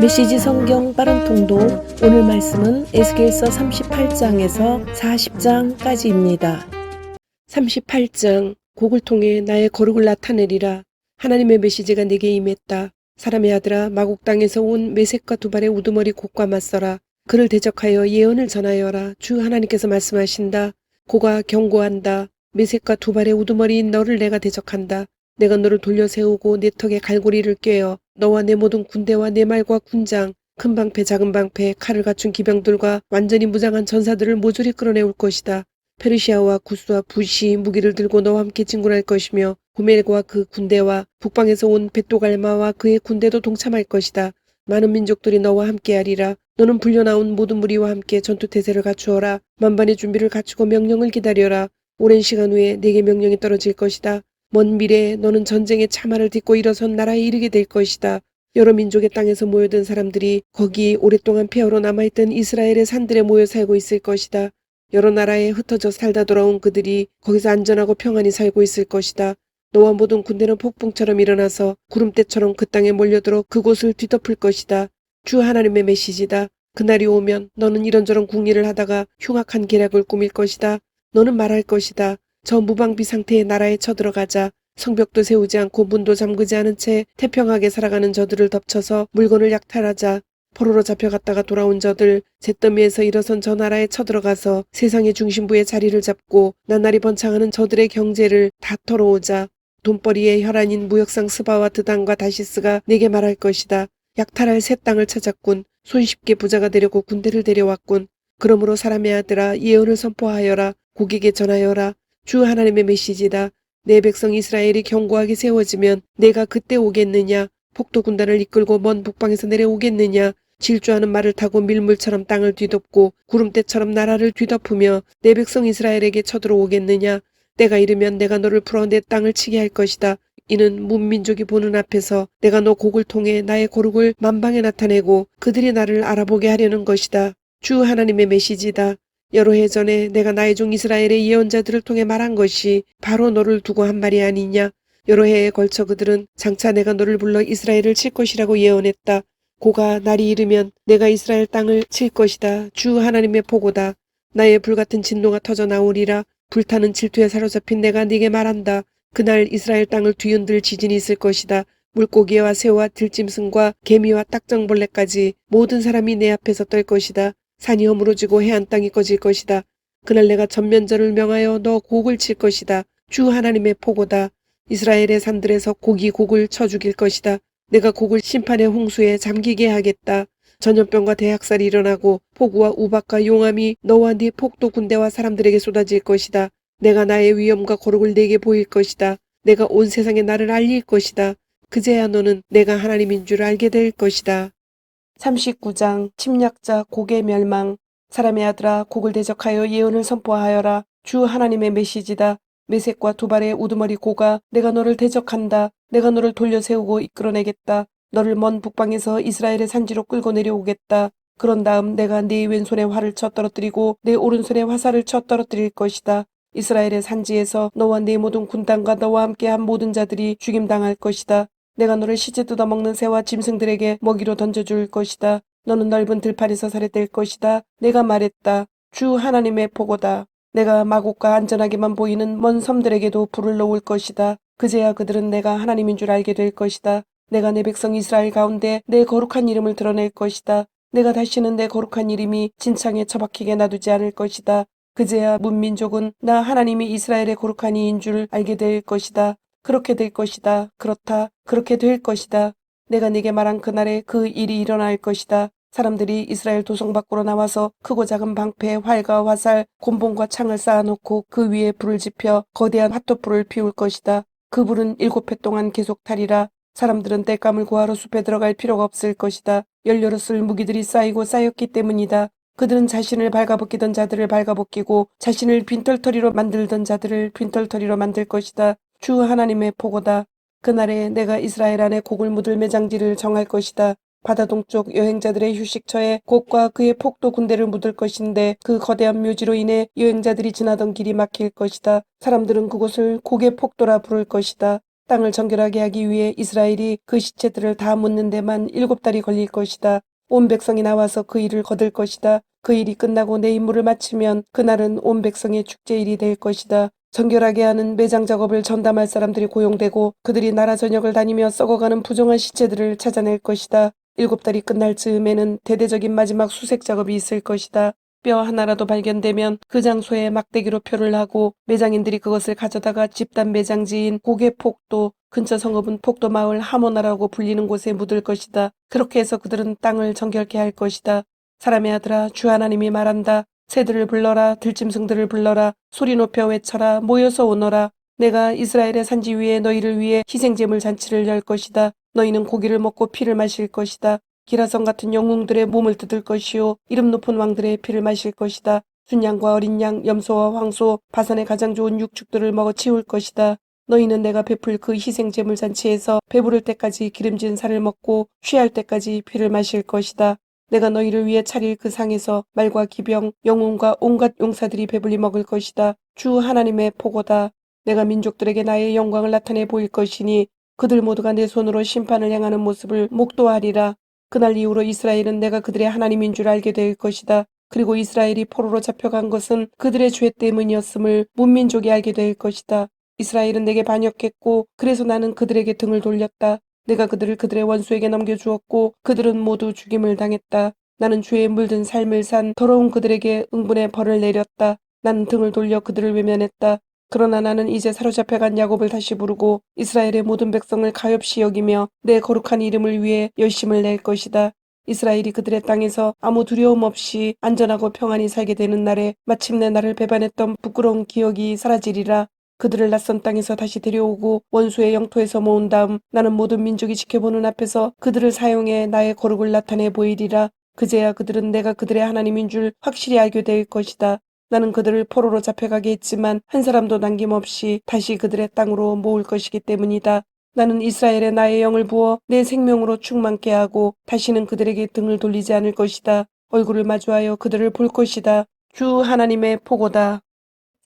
메시지 성경 빠른 통독. 오늘 말씀은 에스겔서 38장에서 40장까지입니다. 38장. 곡을 통해 나의 거룩을 나타내리라. 하나님의 메시지가 내게 임했다. 사람의 아들아, 마곡 땅에서 온 메색과 두발의 우두머리 곡과 맞서라. 그를 대적하여 예언을 전하여라. 주 하나님께서 말씀하신다. 고가 경고한다. 메색과 두발의 우두머리인 너를 내가 대적한다. 내가 너를 돌려 세우고 내 턱에 갈고리를 꿰어 너와 내 모든 군대와 내 말과 군장, 큰 방패 작은 방패 칼을 갖춘 기병들과 완전히 무장한 전사들을 모조리 끌어내올 것이다. 페르시아와 구스와 붓이 무기를 들고 너와 함께 진군할 것이며 고멜과 그 군대와 북방에서 온 벳도갈마와 그의 군대도 동참할 것이다. 많은 민족들이 너와 함께하리라. 너는 불려나온 모든 무리와 함께 전투태세를 갖추어라. 만반의 준비를 갖추고 명령을 기다려라. 오랜 시간 후에 내게 명령이 떨어질 것이다. 먼 미래에 너는 전쟁의 참화를 딛고 일어선 나라에 이르게 될 것이다. 여러 민족의 땅에서 모여든 사람들이 거기 오랫동안 폐허로 남아있던 이스라엘의 산들에 모여 살고 있을 것이다. 여러 나라에 흩어져 살다 돌아온 그들이 거기서 안전하고 평안히 살고 있을 것이다. 너와 모든 군대는 폭풍처럼 일어나서 구름대처럼 그 땅에 몰려들어 그곳을 뒤덮을 것이다. 주 하나님의 메시지다. 그날이 오면 너는 이런저런 궁리를 하다가 흉악한 계략을 꾸밀 것이다. 너는 말할 것이다. 저 무방비 상태의 나라에 쳐들어가자. 성벽도 세우지 않고 문도 잠그지 않은 채 태평하게 살아가는 저들을 덮쳐서 물건을 약탈하자. 포로로 잡혀갔다가 돌아온 저들, 잿더미에서 일어선 저 나라에 쳐들어가서 세상의 중심부에 자리를 잡고 나날이 번창하는 저들의 경제를 다 털어오자. 돈벌이의 혈안인 무역상 스바와 드단과 다시스가 내게 말할 것이다. 약탈할 새 땅을 찾았군. 손쉽게 부자가 되려고 군대를 데려왔군. 그러므로 사람의 아들아, 예언을 선포하여라. 고객에 전하여라. 주 하나님의 메시지다. 내 백성 이스라엘이 견고하게 세워지면 내가 그때 오겠느냐. 폭도 군단을 이끌고 먼 북방에서 내려오겠느냐. 질주하는 말을 타고 밀물처럼 땅을 뒤덮고 구름대처럼 나라를 뒤덮으며 내 백성 이스라엘에게 쳐들어오겠느냐. 때가 이르면 내가 너를 풀어 내 땅을 치게 할 것이다. 이는 문민족이 보는 앞에서 내가 너 곡을 통해 나의 거룩을 만방에 나타내고 그들이 나를 알아보게 하려는 것이다. 주 하나님의 메시지다. 여러 해 전에 내가 나의 종 이스라엘의 예언자들을 통해 말한 것이 바로 너를 두고 한 말이 아니냐. 여러 해에 걸쳐 그들은 장차 내가 너를 불러 이스라엘을 칠 것이라고 예언했다. 고가 날이 이르면 내가 이스라엘 땅을 칠 것이다. 주 하나님의 보고다. 나의 불같은 진노가 터져 나오리라. 불타는 질투에 사로잡힌 내가 네게 말한다. 그날 이스라엘 땅을 뒤흔들 지진이 있을 것이다. 물고기와 새와 들짐승과 개미와 딱정벌레까지 모든 사람이 내 앞에서 떨 것이다. 산이 허물어지고 해안 땅이 꺼질 것이다. 그날 내가 전면전을 명하여 너 곡을 칠 것이다. 주 하나님의 포고다. 이스라엘의 산들에서 곡을 쳐 죽일 것이다. 내가 곡을 심판의 홍수에 잠기게 하겠다. 전염병과 대학살이 일어나고 폭우와 우박과 용암이 너와 네 폭도 군대와 사람들에게 쏟아질 것이다. 내가 나의 위엄과 거룩을 내게 보일 것이다. 내가 온 세상에 나를 알릴 것이다. 그제야 너는 내가 하나님인 줄 알게 될 것이다. 39장. 침략자 곡의 멸망. 사람의 아들아, 곡을 대적하여 예언을 선포하여라. 주 하나님의 메시지다. 메색과 두발의 우두머리 고가 내가 너를 대적한다. 내가 너를 돌려 세우고 이끌어내겠다. 너를 먼 북방에서 이스라엘의 산지로 끌고 내려오겠다. 그런 다음 내가 네 왼손에 활을 쳐 떨어뜨리고 내 오른손에 화살을 쳐 떨어뜨릴 것이다. 이스라엘의 산지에서 너와 네 모든 군단과 너와 함께한 모든 자들이 죽임당할 것이다. 내가 너를 시체 뜯어먹는 새와 짐승들에게 먹이로 던져줄 것이다. 너는 넓은 들판에서 살해될 것이다. 내가 말했다. 주 하나님의 보고다. 내가 마곡과 안전하게만 보이는 먼 섬들에게도 불을 놓을 것이다. 그제야 그들은 내가 하나님인 줄 알게 될 것이다. 내가 내 백성 이스라엘 가운데 내 거룩한 이름을 드러낼 것이다. 내가 다시는 내 거룩한 이름이 진창에 처박히게 놔두지 않을 것이다. 그제야 문민족은 나 하나님이 이스라엘의 거룩한 이인 줄 알게 될 것이다. 그렇게 될 것이다. 그렇다. 그렇게 될 것이다. 내가 네게 말한 그날에 그 일이 일어날 것이다. 사람들이 이스라엘 도성 밖으로 나와서 크고 작은 방패, 활과 화살, 곤봉과 창을 쌓아놓고 그 위에 불을 지펴 거대한 핫도불을 피울 것이다. 그 불은 7해 동안 계속 타리라. 사람들은 땔감을 구하러 숲에 들어갈 필요가 없을 것이다. 연료로 쓸 무기들이 쌓이고 쌓였기 때문이다. 그들은 자신을 발가벗기던 자들을 발가벗기고 자신을 빈털터리로 만들던 자들을 빈털터리로 만들 것이다. 주 하나님의 보고다. 그날에 내가 이스라엘 안에 곡을 묻을 매장지를 정할 것이다. 바다 동쪽 여행자들의 휴식처에 곡과 그의 폭도 군대를 묻을 것인데 그 거대한 묘지로 인해 여행자들이 지나던 길이 막힐 것이다. 사람들은 그곳을 곡의 폭도라 부를 것이다. 땅을 정결하게 하기 위해 이스라엘이 그 시체들을 다 묻는 데만 7달이 걸릴 것이다. 온 백성이 나와서 그 일을 거둘 것이다. 그 일이 끝나고 내 임무를 마치면 그날은 온 백성의 축제일이 될 것이다. 정결하게 하는 매장 작업을 전담할 사람들이 고용되고 그들이 나라 전역을 다니며 썩어가는 부정한 시체들을 찾아낼 것이다. 7달이 끝날 즈음에는 대대적인 마지막 수색 작업이 있을 것이다. 뼈 하나라도 발견되면 그 장소에 막대기로 표를 하고 매장인들이 그것을 가져다가 집단 매장지인 고개폭도 근처 성읍은 폭도 마을 하모나라고 불리는 곳에 묻을 것이다. 그렇게 해서 그들은 땅을 정결케 할 것이다. 사람의 아들아, 주 하나님이 말한다. 새들을 불러라, 들짐승들을 불러라, 소리 높여 외쳐라, 모여서 오너라. 내가 이스라엘의 산지 위에 너희를 위해 희생제물 잔치를 열 것이다. 너희는 고기를 먹고 피를 마실 것이다. 기라성 같은 영웅들의 몸을 뜯을 것이요 이름 높은 왕들의 피를 마실 것이다. 순양과 어린 양, 염소와 황소, 바산의 가장 좋은 육축들을 먹어 치울 것이다. 너희는 내가 베풀 그 희생제물 잔치에서 배부를 때까지 기름진 살을 먹고 취할 때까지 피를 마실 것이다. 내가 너희를 위해 차릴 그 상에서 말과 기병, 영웅과 온갖 용사들이 배불리 먹을 것이다. 주 하나님의 포고다. 내가 민족들에게 나의 영광을 나타내 보일 것이니 그들 모두가 내 손으로 심판을 행하는 모습을 목도하리라. 그날 이후로 이스라엘은 내가 그들의 하나님인 줄 알게 될 것이다. 그리고 이스라엘이 포로로 잡혀간 것은 그들의 죄 때문이었음을 문민족이 알게 될 것이다. 이스라엘은 내게 반역했고 그래서 나는 그들에게 등을 돌렸다. 내가 그들을 그들의 원수에게 넘겨주었고 그들은 모두 죽임을 당했다. 나는 죄에 물든 삶을 산 더러운 그들에게 응분의 벌을 내렸다. 나는 등을 돌려 그들을 외면했다. 그러나 나는 이제 사로잡혀간 야곱을 다시 부르고 이스라엘의 모든 백성을 가엾이 여기며 내 거룩한 이름을 위해 열심을 낼 것이다. 이스라엘이 그들의 땅에서 아무 두려움 없이 안전하고 평안히 살게 되는 날에 마침내 나를 배반했던 부끄러운 기억이 사라지리라. 그들을 낯선 땅에서 다시 데려오고 원수의 영토에서 모은 다음 나는 모든 민족이 지켜보는 앞에서 그들을 사용해 나의 거룩을 나타내 보이리라. 그제야 그들은 내가 그들의 하나님인 줄 확실히 알게 될 것이다. 나는 그들을 포로로 잡혀가게 했지만 한 사람도 남김없이 다시 그들의 땅으로 모을 것이기 때문이다. 나는 이스라엘에 나의 영을 부어 내 생명으로 충만케 하고 다시는 그들에게 등을 돌리지 않을 것이다. 얼굴을 마주하여 그들을 볼 것이다. 주 하나님의 포고다.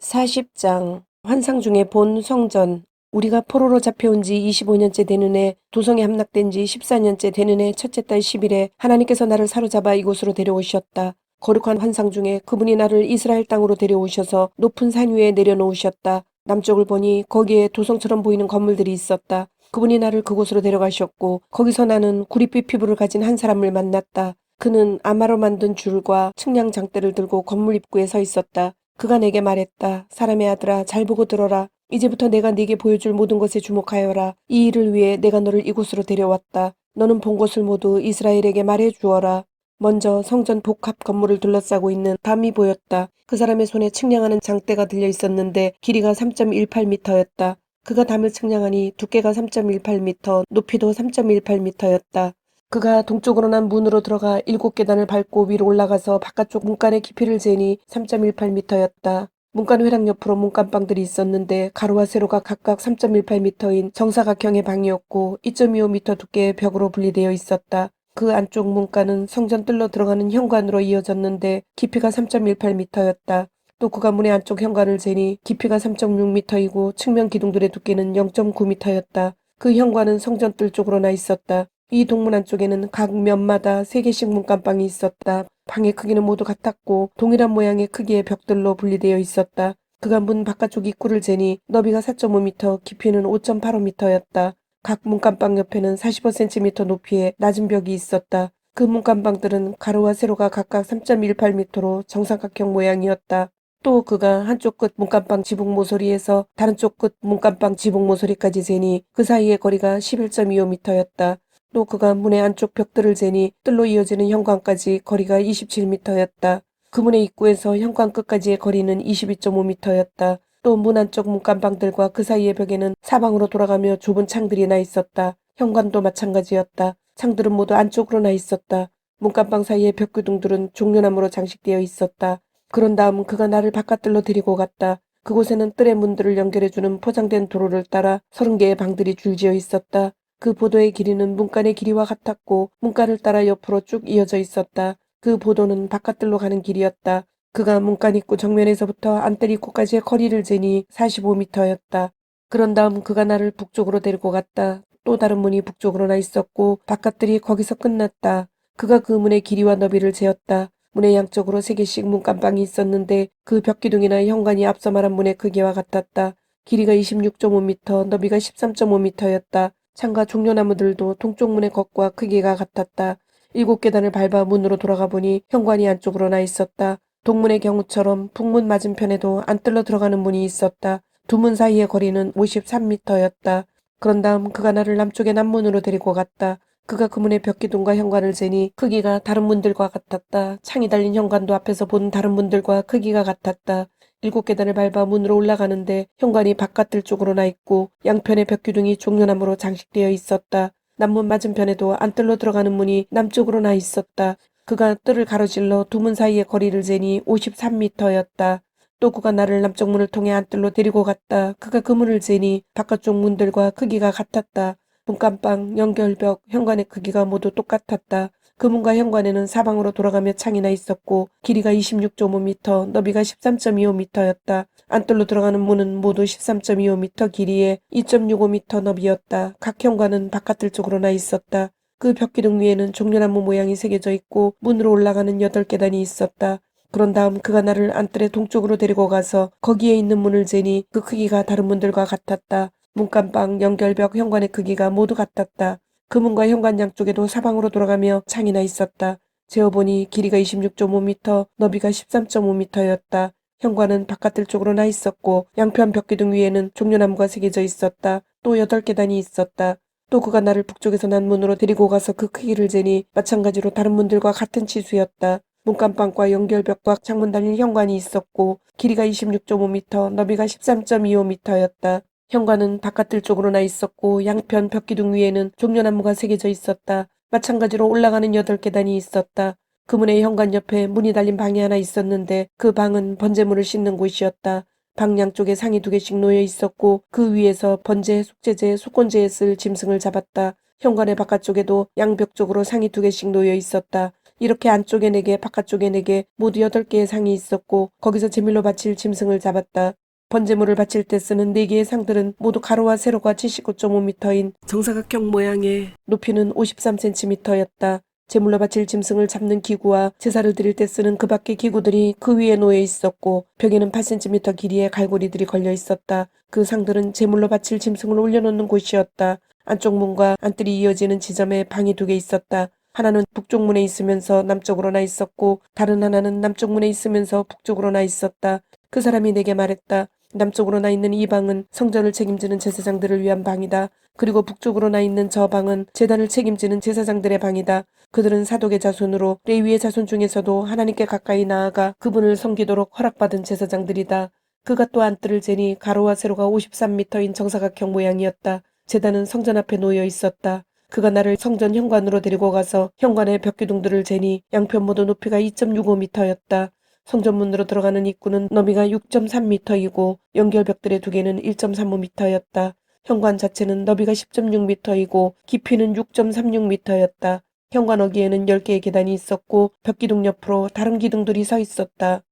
40장 환상 중에 본 성전. 우리가 포로로 잡혀온 지 25년째 되는 해, 도성에 함락된 지 14년째 되는 해 첫째 달 10일에 하나님께서 나를 사로잡아 이곳으로 데려오셨다. 거룩한 환상 중에 그분이 나를 이스라엘 땅으로 데려오셔서 높은 산 위에 내려놓으셨다. 남쪽을 보니 거기에 도성처럼 보이는 건물들이 있었다. 그분이 나를 그곳으로 데려가셨고 거기서 나는 구릿빛 피부를 가진 한 사람을 만났다. 그는 아마로 만든 줄과 측량 장대를 들고 건물 입구에 서 있었다. 그가 내게 말했다. 사람의 아들아, 잘 보고 들어라. 이제부터 내가 네게 보여줄 모든 것에 주목하여라. 이 일을 위해 내가 너를 이곳으로 데려왔다. 너는 본 것을 모두 이스라엘에게 말해 주어라. 먼저 성전 복합 건물을 둘러싸고 있는 담이 보였다. 그 사람의 손에 측량하는 장대가 들려 있었는데 길이가 3.18m였다. 그가 담을 측량하니 두께가 3.18m, 높이도 3.18m였다. 그가 동쪽으로 난 문으로 들어가 7계단을 밟고 위로 올라가서 바깥쪽 문간의 깊이를 재니 3.18m였다. 문간 회랑 옆으로 문간방들이 있었는데 가로와 세로가 각각 3.18m인 정사각형의 방이었고 2.25m 두께의 벽으로 분리되어 있었다. 그 안쪽 문간은 성전 뜰로 들어가는 현관으로 이어졌는데 깊이가 3.18m였다. 또 그가 문의 안쪽 현관을 재니 깊이가 3.6m이고 측면 기둥들의 두께는 0.9m였다. 그 현관은 성전 뜰 쪽으로 나 있었다. 이 동문 안쪽에는 각 면마다 3개씩 문간방이 있었다. 방의 크기는 모두 같았고 동일한 모양의 크기의 벽들로 분리되어 있었다. 그가 문 바깥쪽 입구를 재니 너비가 4.5m, 깊이는 5.85m였다. 각 문간방 옆에는 45cm 높이의 낮은 벽이 있었다. 그 문간방들은 가로와 세로가 각각 3.18m로 정삼각형 모양이었다. 또 그가 한쪽 끝 문간방 지붕 모서리에서 다른 쪽 끝 문간방 지붕 모서리까지 재니 그 사이의 거리가 11.25m였다. 또 그가 문의 안쪽 벽들을 재니 뜰로 이어지는 현관까지 거리가 27m였다. 그 문의 입구에서 현관 끝까지의 거리는 22.5m였다. 또 문 안쪽 문간방들과 그 사이의 벽에는 사방으로 돌아가며 좁은 창들이 나 있었다. 현관도 마찬가지였다. 창들은 모두 안쪽으로 나 있었다. 문간방 사이의 벽규둥들은 종려나무로 장식되어 있었다. 그런 다음 그가 나를 바깥뜰로 데리고 갔다. 그곳에는 뜰의 문들을 연결해주는 포장된 도로를 따라 30개의 방들이 줄지어 있었다. 그 보도의 길이는 문간의 길이와 같았고 문간을 따라 옆으로 쭉 이어져 있었다. 그 보도는 바깥뜰로 가는 길이었다. 그가 문간 입구 정면에서부터 안뜰 입구까지의 거리를 재니 45m였다. 그런 다음 그가 나를 북쪽으로 데리고 갔다. 또 다른 문이 북쪽으로 나 있었고 바깥들이 거기서 끝났다. 그가 그 문의 길이와 너비를 재었다. 문의 양쪽으로 3개씩 문간방이 있었는데 그 벽기둥이나 현관이 앞서 말한 문의 크기와 같았다. 길이가 26.5m, 너비가 13.5m였다. 창과 종려나무들도 동쪽 문의 겉과 크기가 같았다. 7계단을 밟아 문으로 돌아가 보니 현관이 안쪽으로 나 있었다. 동문의 경우처럼 북문 맞은편에도 안 뚫려 들어가는 문이 있었다. 두 문 사이의 거리는 53m였다. 그런 다음 그가 나를 남쪽의 남문으로 데리고 갔다. 그가 그 문의 벽기둥과 현관을 재니 크기가 다른 문들과 같았다. 창이 달린 현관도 앞에서 본 다른 문들과 크기가 같았다. 7계단을 밟아 문으로 올라가는데 현관이 바깥들 쪽으로 나 있고 양편의 벽기둥이 종려나무로 장식되어 있었다. 남문 맞은편에도 안뜰로 들어가는 문이 남쪽으로 나 있었다. 그가 뜰을 가로질러 두 문 사이의 거리를 재니 53m였다. 또 그가 나를 남쪽 문을 통해 안뜰로 데리고 갔다. 그가 그 문을 재니 바깥쪽 문들과 크기가 같았다. 문간방, 연결벽, 현관의 크기가 모두 똑같았다. 그 문과 현관에는 사방으로 돌아가며 창이나 있었고 길이가 26.5m, 너비가 13.25m였다. 안뜰로 들어가는 문은 모두 13.25m 길이에 2.65m 너비였다. 각 현관은 바깥들 쪽으로 나 있었다. 그 벽기둥 위에는 종려나무 모양이 새겨져 있고 문으로 올라가는 8계단이 있었다. 그런 다음 그가 나를 안뜰의 동쪽으로 데리고 가서 거기에 있는 문을 재니 그 크기가 다른 문들과 같았다. 문간방, 연결벽, 현관의 크기가 모두 같았다. 그 문과 현관 양쪽에도 사방으로 돌아가며 창이나 있었다. 재어보니 길이가 26.5m, 너비가 13.5m였다. 현관은 바깥들 쪽으로 나 있었고 양편 벽기둥 위에는 종려나무가 새겨져 있었다. 또 8계단이 있었다. 또 그가 나를 북쪽에서 난 문으로 데리고 가서 그 크기를 재니 마찬가지로 다른 문들과 같은 치수였다. 문간방과 연결벽과 창문 달린 현관이 있었고 길이가 26.5m, 너비가 13.25m였다. 현관은 바깥들 쪽으로 나 있었고 양편 벽기둥 위에는 종려나무가 새겨져 있었다. 마찬가지로 올라가는 8계단이 있었다. 그 문의 현관 옆에 문이 달린 방이 하나 있었는데 그 방은 번제물을 씻는 곳이었다. 방 양쪽에 상이 2개씩 놓여 있었고 그 위에서 번제, 속죄제, 속건제에 쓸 짐승을 잡았다. 현관의 바깥쪽에도 양벽 쪽으로 상이 2개씩 놓여 있었다. 이렇게 안쪽에 4개, 바깥쪽에 4개, 모두 8개의 상이 있었고 거기서 제물로 바칠 짐승을 잡았다. 번제물을 바칠 때 쓰는 4개의 상들은 모두 가로와 세로가 79.5m인 정사각형 모양의 높이는 53cm였다. 제물로 바칠 짐승을 잡는 기구와 제사를 드릴 때 쓰는 그 밖의 기구들이 그 위에 놓여 있었고 벽에는 8cm 길이의 갈고리들이 걸려 있었다. 그 상들은 제물로 바칠 짐승을 올려놓는 곳이었다. 안쪽 문과 안뜰이 이어지는 지점에 방이 2개 있었다. 하나는 북쪽 문에 있으면서 남쪽으로 나 있었고 다른 하나는 남쪽 문에 있으면서 북쪽으로 나 있었다. 그 사람이 내게 말했다. 남쪽으로 나 있는 이 방은 성전을 책임지는 제사장들을 위한 방이다. 그리고 북쪽으로 나 있는 저 방은 제단을 책임지는 제사장들의 방이다. 그들은 사독의 자손으로 레위의 자손 중에서도 하나님께 가까이 나아가 그분을 섬기도록 허락받은 제사장들이다. 그가 또 안뜰을 재니 가로와 세로가 53m인 정사각형 모양이었다. 제단은 성전 앞에 놓여 있었다. 그가 나를 성전 현관으로 데리고 가서 현관의 벽기둥들을 재니 양편 모두 높이가 2.65m였다. 성전문으로 들어가는 입구는 너비가 6.3m이고 연결벽들의 2개는 1.35m였다. 현관 자체는 너비가 10.6m이고 깊이는 6.36m였다. 현관 어귀에는 10개의 계단이 있었고 벽기둥 옆으로 다른 기둥들이 서 있었다.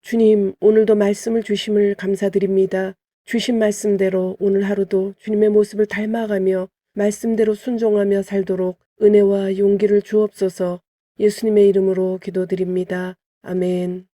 주님, 오늘도 말씀을 주심을 감사드립니다. 주신 말씀대로 오늘 하루도 주님의 모습을 닮아가며 말씀대로 순종하며 살도록 은혜와 용기를 주옵소서. 예수님의 이름으로 기도드립니다. 아멘.